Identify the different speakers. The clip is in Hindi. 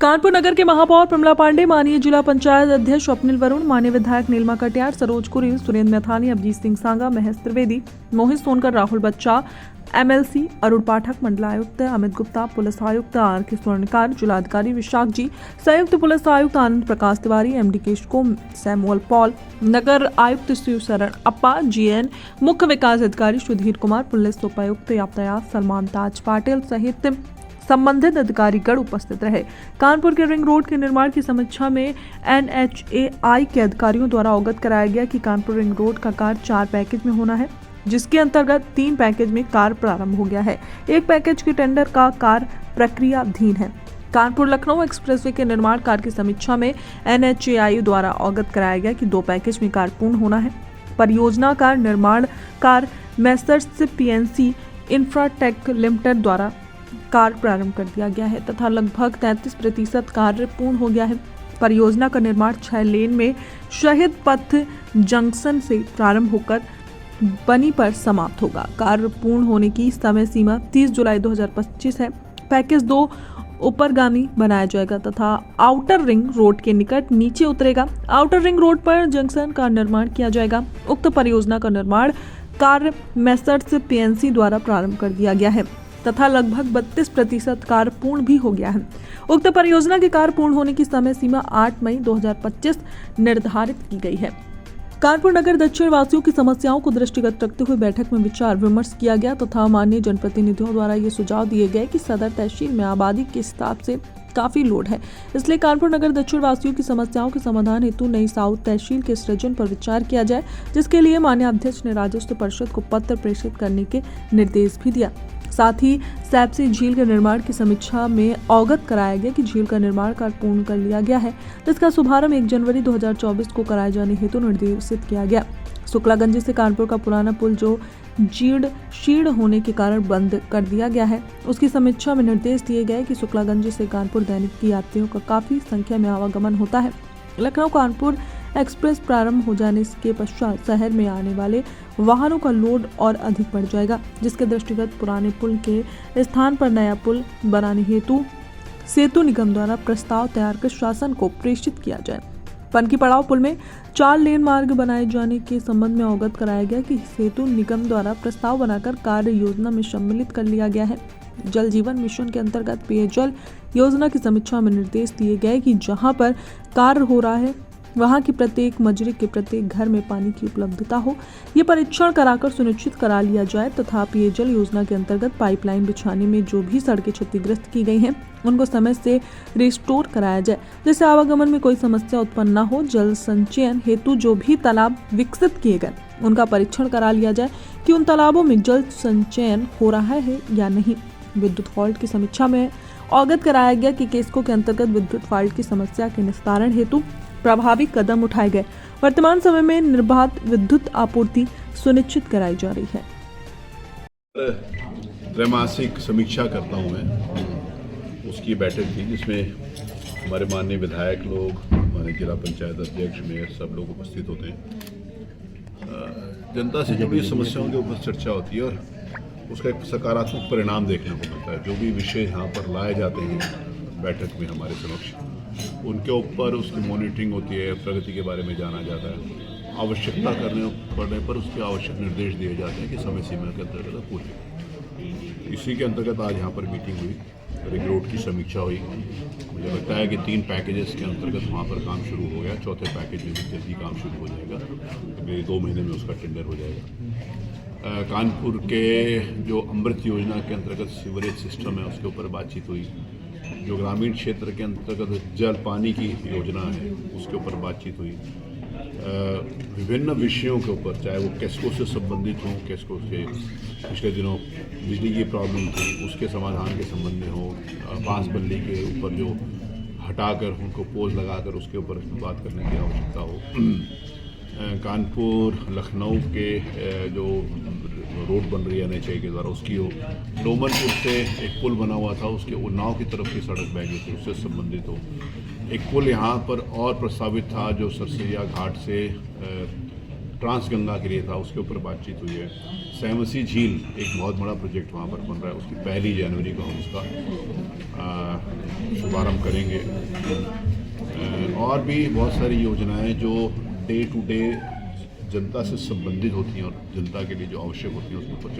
Speaker 1: कानपुर नगर के महापौर प्रमला पांडे, माननीय जिला पंचायत अध्यक्ष स्वप्निल वरुण, माननीय विधायक नीलमा कटियार, सरोज कुरेल, सुरेंद्र मैथानी, अभिजीत सिंह सांगा, महेश त्रिवेदी, मोहित सोनकर, राहुल बच्चा, एमएलसी अरुण पाठक, मंडलायुक्त अमित गुप्ता, पुलिस आयुक्त आर के स्वर्णकार, जिलाधिकारी विशाख जी, संयुक्त पुलिस आयुक्त Anand Prakash Tiwari, MD केशकोम, Samuel Paul, नगर आयुक्त शिव शरण अप्पा, जीएन, मुख्य विकास अधिकारी सुधीर कुमार, पुलिस उपायुक्त यातायात सलमान ताज पाटिल सहित संबंधित अधिकारीगण उपस्थित रहे। कानपुर के रिंग रोड के निर्माण की समीक्षा में NHAI के अधिकारियों द्वारा अवगत कराया गया कि कानपुर रिंग रोड का कार्य 4 पैकेज में होना है, जिसके अंतर्गत 3 पैकेज में कार्य प्रारंभ हो गया है। एक पैकेज की टेंडर का कार्य प्रक्रियाधीन है। कानपुर लखनऊ एक्सप्रेसवे के निर्माण कार्य की समीक्षा में NHAI द्वारा अवगत कराया गया कि 2 पैकेज में कार्य पूर्ण होना है। परियोजना का निर्माण कार्य मेसर्स PNC इंफ्राटेक लिमिटेड द्वारा कार्य प्रारंभ कर दिया गया है तथा लगभग 33% कार्य पूर्ण हो गया है। परियोजना का निर्माण 6 लेन में शहीद पथ जंक्शन से प्रारंभ होकर बनी पर समाप्त होगा। कार्य पूर्ण होने की समय सीमा 30 जुलाई 2025 है। पैकेज 2 ऊपरगामी बनाया जाएगा तथा आउटर रिंग रोड के निकट नीचे उतरेगा। आउटर रिंग रोड पर जंक्शन का निर्माण किया जाएगा। उक्त परियोजना का निर्माण कार्य मेसर्स PNC द्वारा प्रारंभ कर दिया गया है तथा लगभग 32% कार्य पूर्ण भी हो गया है। उक्त परियोजना के कार्य पूर्ण होने की समय सीमा 8 मई 2025 निर्धारित की गई है। कानपुर नगर दक्षिण वासियों की समस्याओं को दृष्टिगत रखते हुए बैठक में विचार विमर्श किया गया तथा माननीय जनप्रतिनिधियों द्वारा ये सुझाव दिए गए कि सदर तहसील में आबादी के हिसाब से काफी लोड है, इसलिए कानपुर नगर दक्षिण वासियों की समस्याओं के समाधान हेतु नई साउथ तहसील के सृजन पर विचार किया जाए, जिसके लिए माननीय अध्यक्ष ने राजस्व परिषद को पत्र प्रेषित करने के निर्देश भी दिया। साथ ही सैपसी झील के निर्माण की समीक्षा में अवगत कराया गया कि झील का निर्माण कार्य पूर्ण कर लिया गया है, जिसका शुभारंभ 1 जनवरी 2024 को कराए जाने हेतु निर्देशित किया गया। शुक्लागंज से कानपुर का पुराना पुल जो शीर्ण होने के कारण बंद कर दिया गया है, उसकी समीक्षा में निर्देश दिए गए कि शुक्लागंज से कानपुर दैनिक की यात्रियों का काफी संख्या में आवागमन होता है। लखनऊ कानपुर एक्सप्रेस प्रारंभ हो जाने के पश्चात शहर में आने वाले वाहनों का लोड और अधिक बढ़ जाएगा, जिसके दृष्टिगत पुराने पुल के स्थान पर नया पुल बनाने हेतु सेतु निगम द्वारा प्रस्ताव तैयार कर शासन को प्रेषित किया जाए। पनकी पड़ाव पुल में 4 लेन मार्ग बनाए जाने के संबंध में अवगत कराया गया कि सेतु निगम द्वारा प्रस्ताव बनाकर कार्य योजना में सम्मिलित कर लिया गया है। जल जीवन मिशन के अंतर्गत पेयजल योजना की समीक्षा में निर्देश दिए गए कि जहां पर कार्य हो रहा है वहां की प्रत्येक मजरे के प्रत्येक घर में पानी की उपलब्धता हो, ये परीक्षण कराकर सुनिश्चित करा लिया जाए तथा पेयजल योजना के अंतर्गत पाइपलाइन बिछाने में जो भी सड़कें क्षतिग्रस्त की गई हैं उनको समय से रिस्टोर कराया जाए, जिससे आवागमन में कोई समस्या उत्पन्न न हो। जल संचयन हेतु जो भी तालाब विकसित किए गए उनका परीक्षण करा लिया जाए कि उन तालाबों में जल संचयन हो रहा है या नहीं। विद्युत फॉल्ट की समीक्षा में अवगत कराया गया कि केसको के अंतर्गत विद्युत फॉल्ट की समस्या के निस्तारण हेतु प्रभावी कदम उठाए गए। वर्तमान समय में निर्बाध विद्युत आपूर्ति सुनिश्चित कराई जा रही है।
Speaker 2: त्रैमासिक समीक्षा करता हूं मैं, उसकी बैठक थी जिसमें हमारे माननीय विधायक लोग, हमारे जिला पंचायत अध्यक्ष, मेयर सब लोग उपस्थित होते हैं। जनता से जुड़ी समस्याओं के ऊपर चर्चा होती है और उसका एक सकारात्मक परिणाम देखने को मिलता है। जो भी विषय यहाँ पर लाए जाते हैं बैठक में हमारे समक्ष, उनके ऊपर उसकी मॉनिटरिंग होती है, प्रगति के बारे में जाना जाता है, आवश्यकता पड़ने पर उसके आवश्यक निर्देश दिए जाते हैं कि समय सीमा के अंतर्गत पूरे। इसी के अंतर्गत आज यहाँ पर मीटिंग हुई, रिंग रोड की समीक्षा हुई। मुझे लगता है कि 3 पैकेजेस के अंतर्गत वहाँ पर काम शुरू हो गया। 4थे पैकेज में भी जल्दी काम शुरू हो जाएगा, अभी 2 महीने में उसका टेंडर हो जाएगा। कानपुर के जो अमृत योजना के अंतर्गत सीवरेज सिस्टम है उसके ऊपर बातचीत हुई। जो ग्रामीण क्षेत्र के अंतर्गत जल पानी की योजना है उसके ऊपर बातचीत हुई। विभिन्न विषयों के ऊपर, चाहे वो केस्को से संबंधित हों, केस्को से पिछले दिनों बिजली की प्रॉब्लम थी उसके समाधान के संबंध में हो, बांस बल्ली के ऊपर जो हटाकर उनको पोल लगाकर उसके ऊपर बात करने की आवश्यकता हो। कानपुर लखनऊ के जो रोड बन रही है NHAI के द्वारा उसकी हो, डोमनपुर से एक पुल बना हुआ था उसके उन्नाव की तरफ की सड़क बह गई थी उससे संबंधित हो। एक पुल यहाँ पर और प्रस्तावित था जो सरसैया घाट से ट्रांसगंगा के लिए था, उसके ऊपर बातचीत हुई है। सैमसी झील एक बहुत बड़ा प्रोजेक्ट वहाँ पर बन रहा है, उसकी 1 जनवरी को हम उसका शुभारंभ करेंगे। और भी बहुत सारी योजनाएं जो डे टू डे जनता से संबंधित होती हैं और जनता के लिए जो आवश्यक होती हैं उसके ऊपर चर्चा